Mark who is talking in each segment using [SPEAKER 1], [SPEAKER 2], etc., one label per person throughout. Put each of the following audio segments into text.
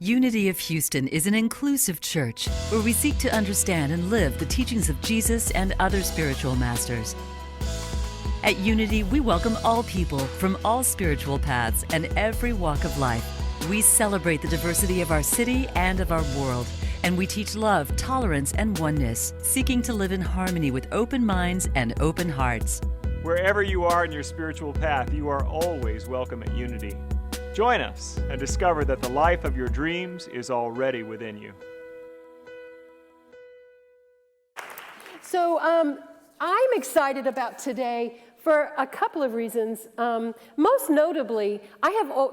[SPEAKER 1] Unity of Houston is an inclusive church where we seek to understand and live the teachings of Jesus and other spiritual masters. At Unity, we welcome all people from all spiritual paths and every walk of life. We celebrate the diversity of our city and of our world, and we teach love, tolerance, and oneness, seeking to live in harmony with open minds and open hearts.
[SPEAKER 2] Wherever you are in your spiritual path, you are always welcome at Unity. Join us and discover that the life of your dreams is already within you.
[SPEAKER 3] So I'm excited about today for a couple of reasons. Most notably,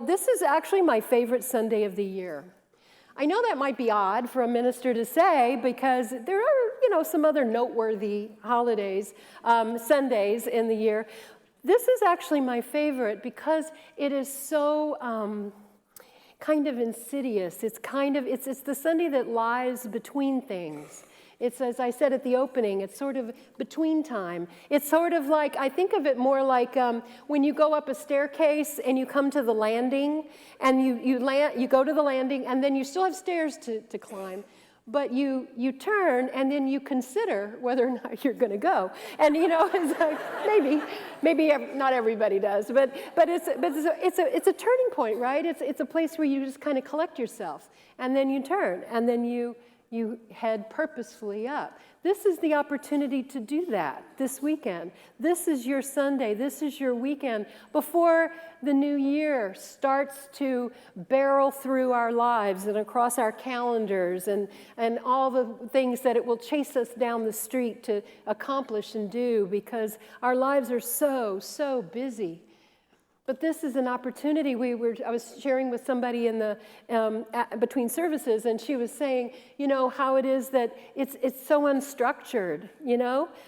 [SPEAKER 3] this is actually my favorite Sunday of the year. I know that might be odd for a minister to say because there are, some other noteworthy holidays, Sundays in the year. This is actually my favorite because it is so kind of insidious. It's the Sunday that lies between things. It's, as I said at the opening, it's sort of between time. It's sort of like, I think of it more like when you go up a staircase and you come to the landing, and you go to the landing, and then you still have stairs to climb. But you turn, and then you consider whether or not you're going to go. And it's like, maybe not everybody does, but it's a turning point, right? It's a place where you just kind of collect yourself, and then you turn, and then you head purposefully up. This is the opportunity to do that this weekend. This is your Sunday. This is your weekend before the new year starts to barrel through our lives and across our calendars and all the things that it will chase us down the street to accomplish and do because our lives are so busy. But this is an opportunity. I was sharing with somebody in the between services, and she was saying, how it is that it's so unstructured.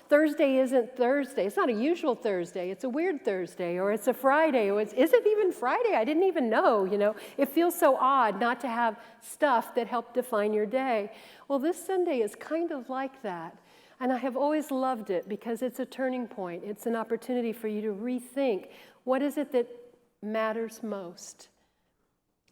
[SPEAKER 3] Thursday isn't Thursday. It's not a usual Thursday. It's a weird Thursday, or it's a Friday, or is it even Friday? I didn't even know. It feels so odd not to have stuff that help define your day. Well, this Sunday is kind of like that. And I have always loved it because it's a turning point. It's an opportunity for you to rethink, what is it that matters most?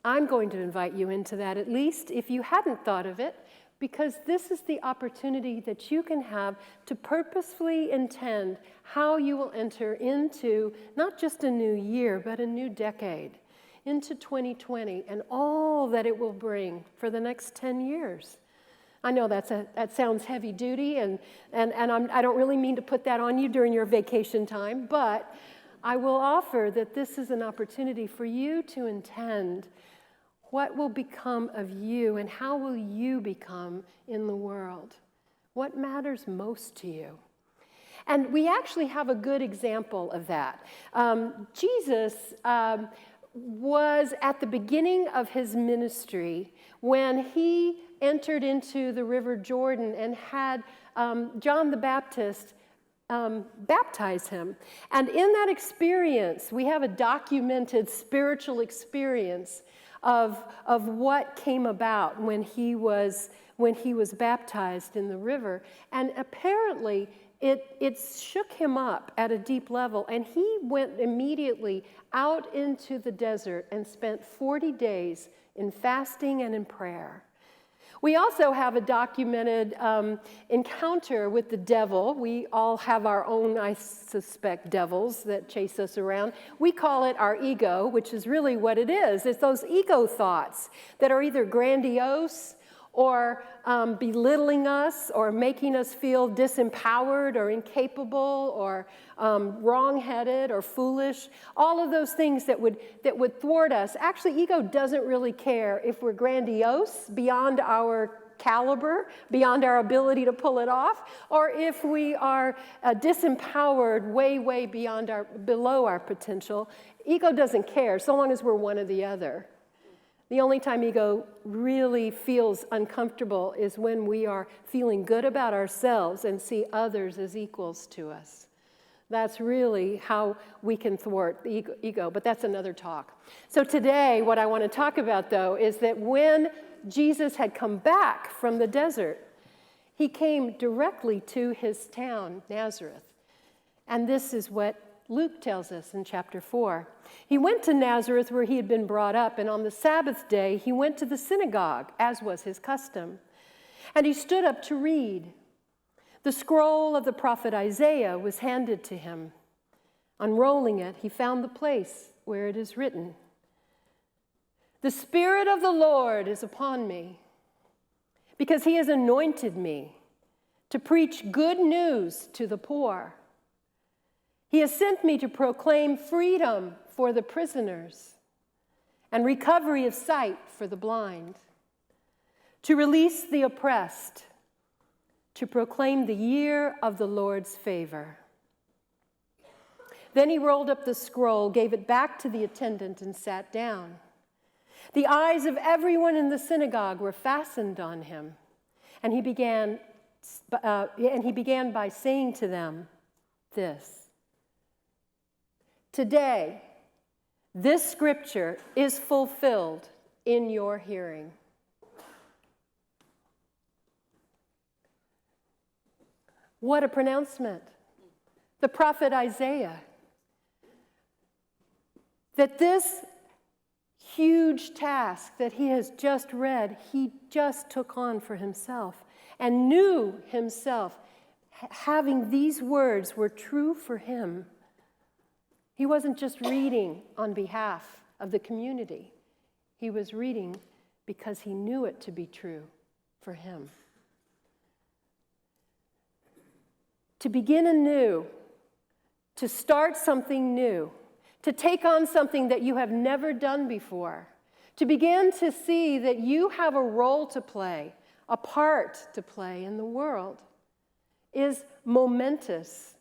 [SPEAKER 3] I'm going to invite you into that, at least if you hadn't thought of it, because this is the opportunity that you can have to purposefully intend how you will enter into not just a new year, but a new decade, into 2020, and all that it will bring for the next 10 years. I know that sounds heavy duty, and I don't really mean to put that on you during your vacation time, but I will offer that this is an opportunity for you to intend what will become of you and how will you become in the world. What matters most to you? And we actually have a good example of that. Jesus was at the beginning of his ministry when he entered into the River Jordan and had John the Baptist baptize him. And in that experience, we have a documented spiritual experience of what came about when he was baptized in the river. And apparently, it shook him up at a deep level, and he went immediately out into the desert and spent 40 days in fasting and in prayer. We also have a documented encounter with the devil. We all have our own, I suspect, devils that chase us around. We call it our ego, which is really what it is. It's those ego thoughts that are either grandiose or belittling us or making us feel disempowered or incapable or wrong-headed or foolish. All of those things that would thwart us. Actually, ego doesn't really care if we're grandiose beyond our caliber, beyond our ability to pull it off, or if we are disempowered way below our potential. Ego doesn't care so long as we're one or the other. The only time ego really feels uncomfortable is when we are feeling good about ourselves and see others as equals to us. That's really how we can thwart the ego, but that's another talk. So today, what I want to talk about, though, is that when Jesus had come back from the desert, he came directly to his town, Nazareth. And this is what Luke tells us in chapter 4. He went to Nazareth where he had been brought up, and on the Sabbath day he went to the synagogue, as was his custom. And he stood up to read. The scroll of the prophet Isaiah was handed to him. Unrolling it, he found the place where it is written, "The Spirit of the Lord is upon me, because he has anointed me to preach good news to the poor. He has sent me to proclaim freedom for the prisoners and recovery of sight for the blind, to release the oppressed, to proclaim the year of the Lord's favor." Then he rolled up the scroll, gave it back to the attendant, and sat down. The eyes of everyone in the synagogue were fastened on him, and he began by saying to them this, "Today, this scripture is fulfilled in your hearing." What a pronouncement. The prophet Isaiah. That this huge task that he has just read, he just took on for himself and knew himself having these words were true for him. He wasn't just reading on behalf of the community. He was reading because he knew it to be true for him. To begin anew, to start something new, to take on something that you have never done before, to begin to see that you have a role to play, a part to play in the world, is momentous.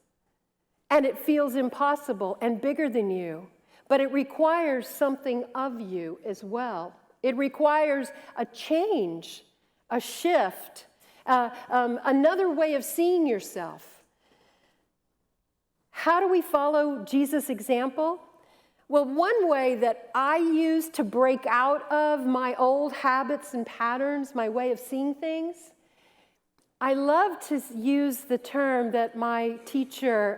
[SPEAKER 3] And it feels impossible and bigger than you, but it requires something of you as well. It requires a change, a shift, another way of seeing yourself. How do we follow Jesus' example? Well, one way that I use to break out of my old habits and patterns, my way of seeing things, I love to use the term that my teacher,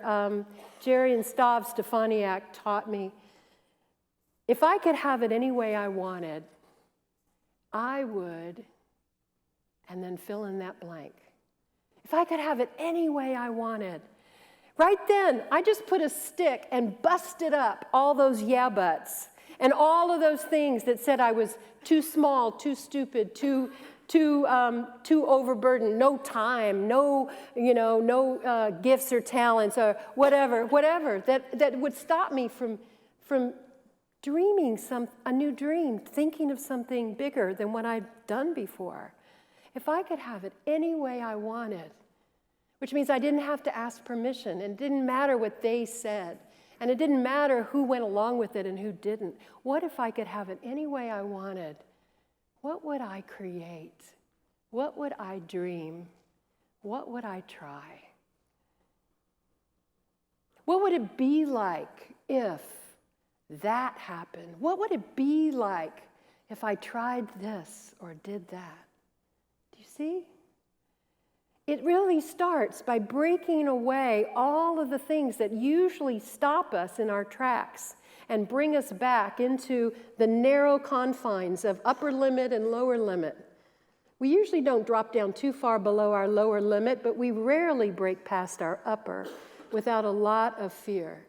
[SPEAKER 3] Jerry and Stav Stefaniak, taught me. If I could have it any way I wanted, I would, and then fill in that blank. If I could have it any way I wanted, right then, I just put a stick and busted up all those yeah buts and all of those things that said I was too small, too stupid, too overburdened, no time, no gifts or talents or whatever that would stop me from dreaming a new dream, thinking of something bigger than what I'd done before. If I could have it any way I wanted, which means I didn't have to ask permission, and it didn't matter what they said, and it didn't matter who went along with it and who didn't. What if I could have it any way I wanted? What would I create? What would I dream? What would I try? What would it be like if that happened? What would it be like if I tried this or did that? Do you see? It really starts by breaking away all of the things that usually stop us in our tracks and bring us back into the narrow confines of upper limit and lower limit. We usually don't drop down too far below our lower limit, but we rarely break past our upper without a lot of fear.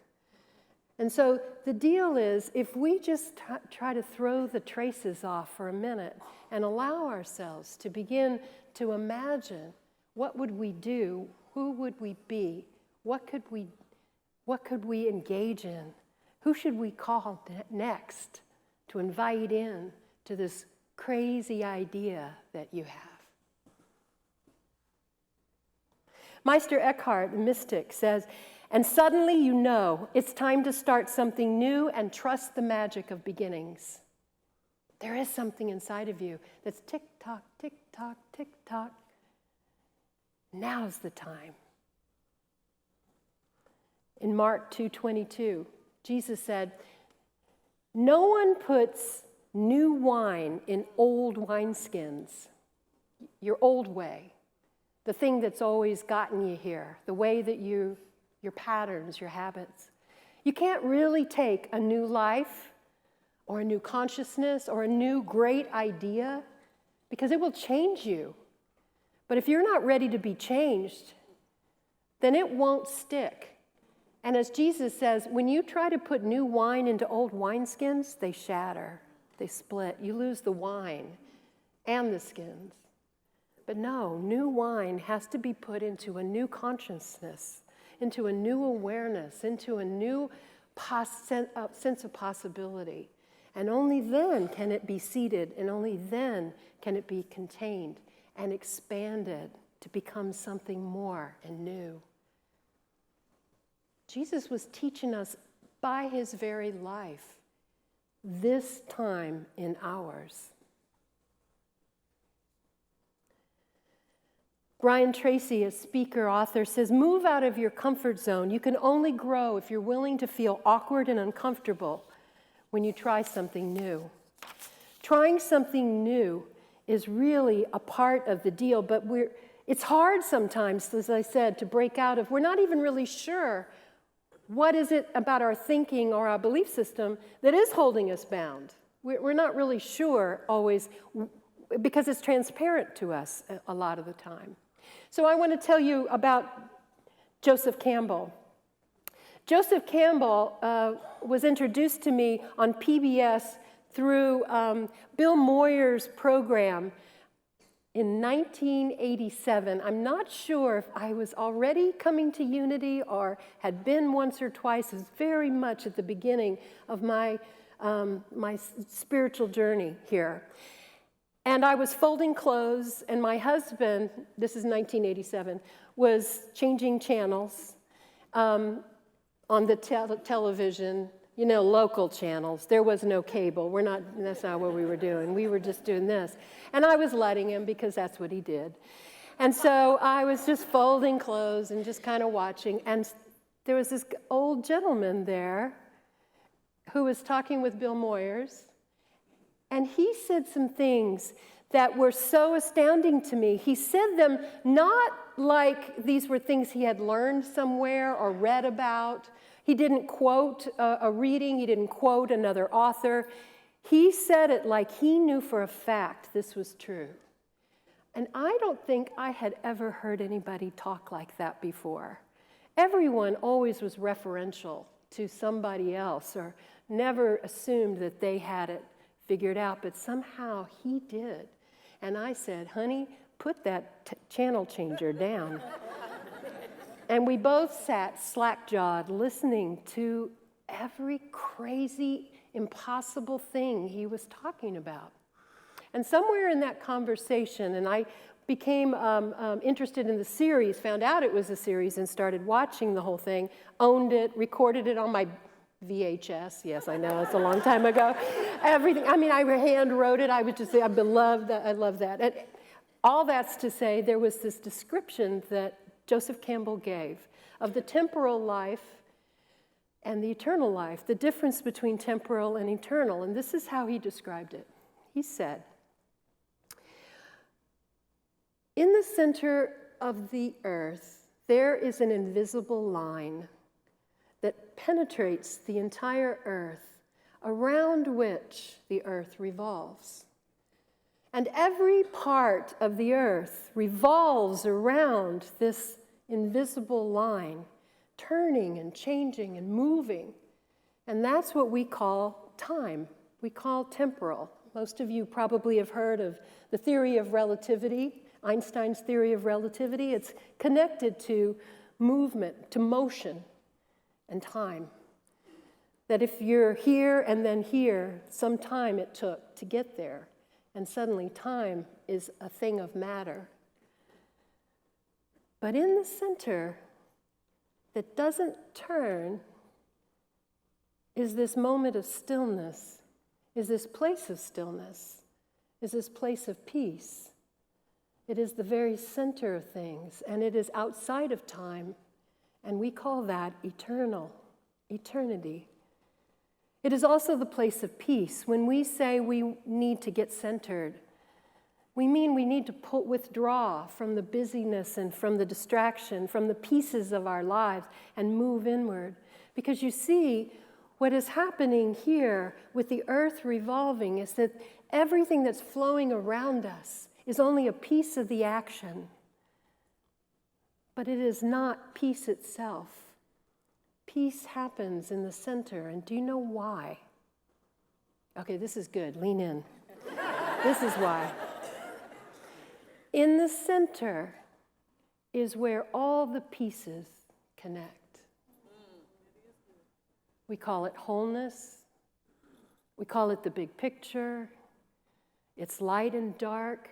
[SPEAKER 3] And so the deal is, if we just try to throw the traces off for a minute and allow ourselves to begin to imagine, what would we do? Who would we be? What could we engage in? Who should we call next to invite in to this crazy idea that you have? Meister Eckhart, the mystic, says, "And suddenly you know it's time to start something new and trust the magic of beginnings." There is something inside of you that's tick-tock, tick-tock, tick-tock. Now's the time. In Mark 2:22, Jesus said, "No one puts new wine in old wineskins." Your old way, the thing that's always gotten you here, the way that your patterns, your habits. You can't really take a new life or a new consciousness or a new great idea because it will change you. But if you're not ready to be changed, then it won't stick. And as Jesus says, when you try to put new wine into old wineskins, they shatter, they split. You lose the wine and the skins. But no, new wine has to be put into a new consciousness, into a new awareness, into a new sense of possibility. And only then can it be seeded, and only then can it be contained and expanded to become something more and new. Jesus was teaching us by his very life this time in ours. Brian Tracy, a speaker, author, says, move out of your comfort zone. You can only grow if you're willing to feel awkward and uncomfortable when you try something new. Trying something new is really a part of the deal, but it's hard sometimes, as I said, to break out of, we're not even really sure what is it about our thinking or our belief system that is holding us bound. We're not really sure always because it's transparent to us a lot of the time. So I want to tell you about Joseph Campbell. Joseph Campbell was introduced to me on PBS through Bill Moyer's program in 1987. I'm not sure if I was already coming to Unity or had been once or twice. It was very much at the beginning of my spiritual journey here. And I was folding clothes, and my husband, this is 1987, was changing channels on the television, you know, local channels. There was no cable. That's not what we were doing. We were just doing this. And I was letting him because that's what he did. And so I was just folding clothes and just kind of watching. And there was this old gentleman there who was talking with Bill Moyers. And he said some things that were so astounding to me. He said them not like these were things he had learned somewhere or read about. He didn't quote a reading. He didn't quote another author. He said it like he knew for a fact this was true. And I don't think I had ever heard anybody talk like that before. Everyone always was referential to somebody else or never assumed that they had it figured out, but somehow he did. And I said, honey, put that channel changer down. And we both sat slack-jawed listening to every crazy, impossible thing he was talking about. And somewhere in that conversation, and I became interested in the series, found out it was a series and started watching the whole thing, owned it, recorded it on my VHS. Yes, I know, it's a long time ago. Everything, I mean, I hand wrote it. I would just say, I love that. And all that's to say, there was this description that Joseph Campbell gave of the temporal life and the eternal life, the difference between temporal and eternal. And this is how he described it. He said, in the center of the earth, there is an invisible line that penetrates the entire earth, around which the earth revolves. And every part of the earth revolves around this invisible line, turning and changing and moving. And that's what we call time. We call temporal. Most of you probably have heard of the theory of relativity, Einstein's theory of relativity. It's connected to movement, to motion and time. That if you're here and then here, some time it took to get there. And suddenly time is a thing of matter. But in the center that doesn't turn is this moment of stillness, is this place of stillness, is this place of peace. It is the very center of things, and it is outside of time, and we call that eternal, eternity. It is also the place of peace. When we say we need to get centered, we mean we need to withdraw from the busyness and from the distraction, from the pieces of our lives, and move inward. Because you see, what is happening here with the earth revolving is that everything that's flowing around us is only a piece of the action. But it is not peace itself. Peace happens in the center, and do you know why? Okay, this is good. Lean in. This is why. In the center is where all the pieces connect. We call it wholeness. We call it the big picture. It's light and dark.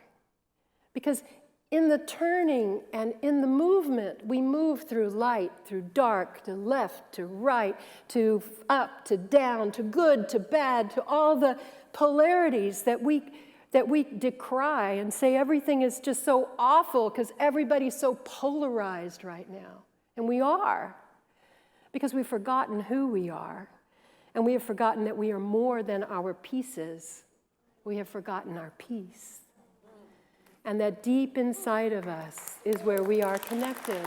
[SPEAKER 3] Because in the turning and in the movement, we move through light, through dark, to left, to right, to up, to down, to good, to bad, to all the polarities that we decry and say everything is just so awful because everybody's so polarized right now. And we are, because we've forgotten who we are, and we have forgotten that we are more than our pieces. We have forgotten our peace. And that deep inside of us is where we are connected.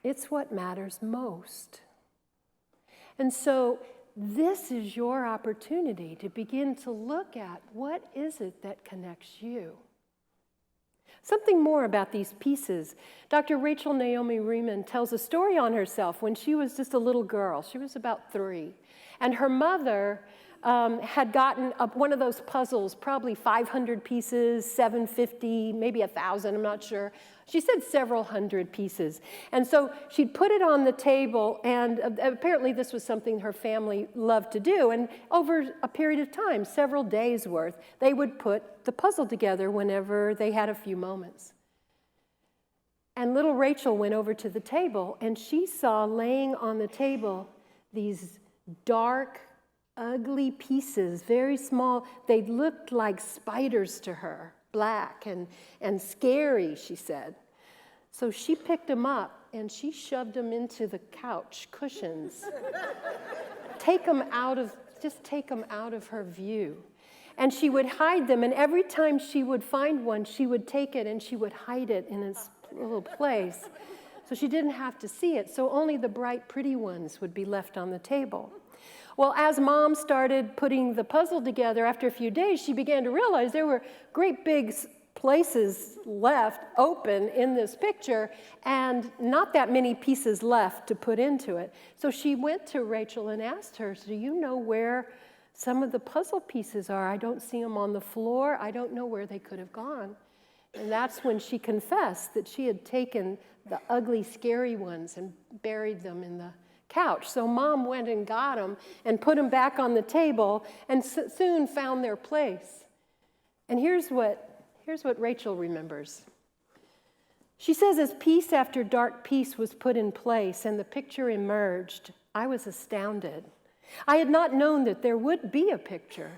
[SPEAKER 3] It's what matters most. And so this is your opportunity to begin to look at what is it that connects you. Something more about these pieces. Dr. Rachel Naomi Remen tells a story on herself when she was just a little girl. She was about 3. And her mother had gotten one of those puzzles, probably 500 pieces, 750, maybe 1,000, I'm not sure. She said several hundred pieces. And so she'd put it on the table, and apparently this was something her family loved to do. And over a period of time, several days worth, they would put the puzzle together whenever they had a few moments. And little Rachel went over to the table, and she saw laying on the table these dark, ugly pieces, very small. They looked like spiders to her, black and scary, she said. So she picked them up and she shoved them into the couch cushions. Take them out of her view. And she would hide them, and every time she would find one, she would take it and she would hide it in its little place. So she didn't have to see it, so only the bright, pretty ones would be left on the table. Well, as Mom started putting the puzzle together, after a few days, she began to realize there were great big places left open in this picture and not that many pieces left to put into it. So she went to Rachel and asked her, do you know where some of the puzzle pieces are? I don't see them on the floor. I don't know where they could have gone. And that's when she confessed that she had taken the ugly, scary ones and buried them in the couch. So Mom went and got them and put them back on the table and soon found their place. And here's what Rachel remembers. She says, as piece after dark piece was put in place and the picture emerged, I was astounded. I had not known that there would be a picture.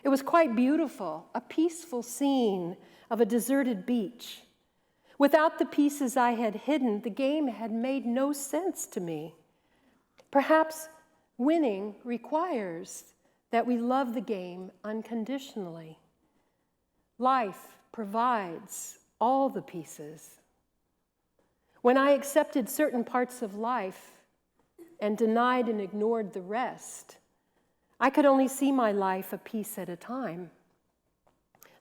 [SPEAKER 3] It was quite beautiful, a peaceful scene of a deserted beach. Without the pieces I had hidden, the game had made no sense to me. Perhaps winning requires that we love the game unconditionally. Life provides all the pieces. When I accepted certain parts of life and denied and ignored the rest, I could only see my life a piece at a time.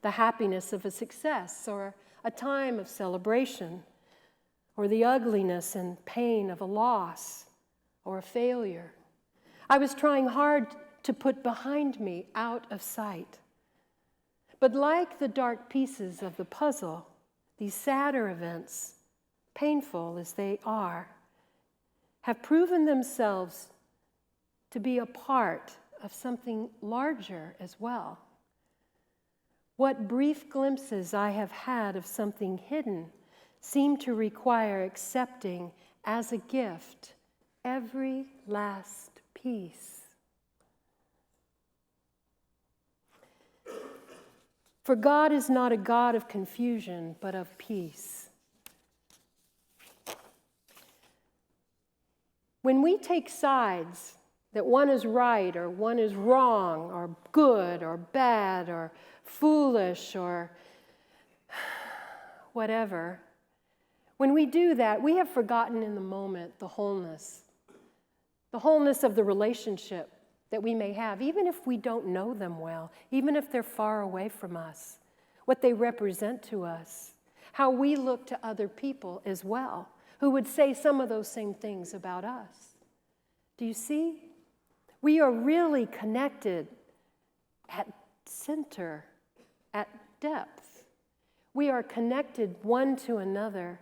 [SPEAKER 3] The happiness of a success or a time of celebration, or the ugliness and pain of a loss or a failure. I was trying hard to put behind me, out of sight. But like the dark pieces of the puzzle, these sadder events, painful as they are, have proven themselves to be a part of something larger as well. What brief glimpses I have had of something hidden seem to require accepting as a gift every last piece. For God is not a God of confusion, but of peace. When we take sides that one is right or one is wrong or good or bad or foolish or whatever, When we do that, we have forgotten in the moment the wholeness of the relationship that we may have, even if we don't know them well, even if they're far away from us, what they represent to us, how we look to other people as well, who would say some of those same things about us. Do you see? We are really connected at center, at depth. We are connected one to another,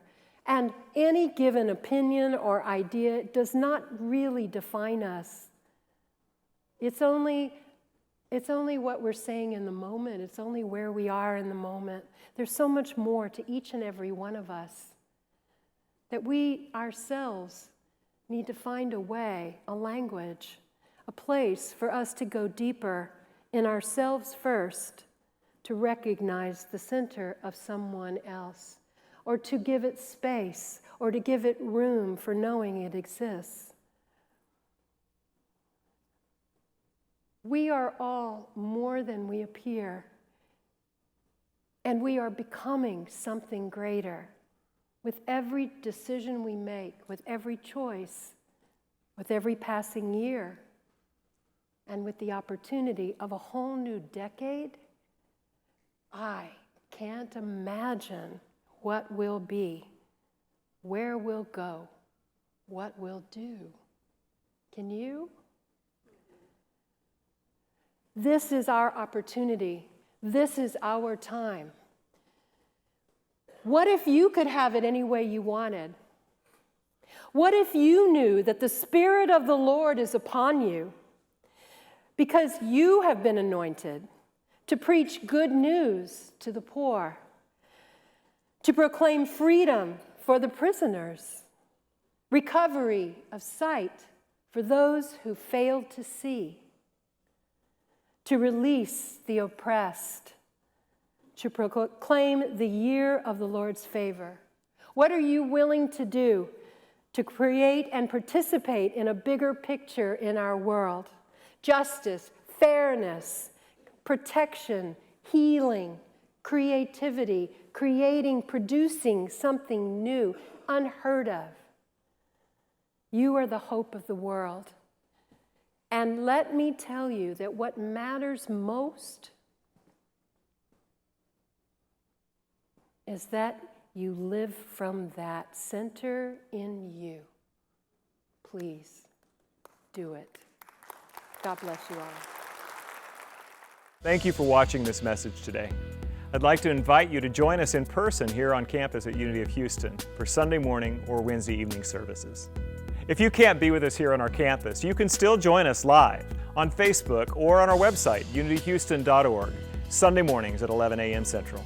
[SPEAKER 3] and any given opinion or idea does not really define us. It's only what we're saying in the moment. It's only where we are in the moment. There's so much more to each and every one of us that we ourselves need to find a way, a language, a place for us to go deeper in ourselves first, to recognize the center of someone else, or to give it space, or to give it room for knowing it exists. We are all more than we appear, and we are becoming something greater with every decision we make, with every choice, with every passing year, and with the opportunity of a whole new decade. I can't imagine what will be, where we'll go, what we'll do. Can you? This is our opportunity. This is our time. What if you could have it any way you wanted? What if you knew that the Spirit of the Lord is upon you because you have been anointed to preach good news to the poor, to proclaim freedom for the prisoners, recovery of sight for those who failed to see, to release the oppressed, to proclaim the year of the Lord's favor? What are you willing to do to create and participate in a bigger picture in our world? Justice, fairness, protection, healing, creativity, creating, producing something new, unheard of. You are the hope of the world. And let me tell you that what matters most is that you live from that center in you. Please do it. God bless you all.
[SPEAKER 2] Thank you for watching this message today. I'd like to invite you to join us in person here on campus at Unity of Houston for Sunday morning or Wednesday evening services. If you can't be with us here on our campus, you can still join us live on Facebook or on our website, unityhouston.org, Sunday mornings at 11 a.m. Central.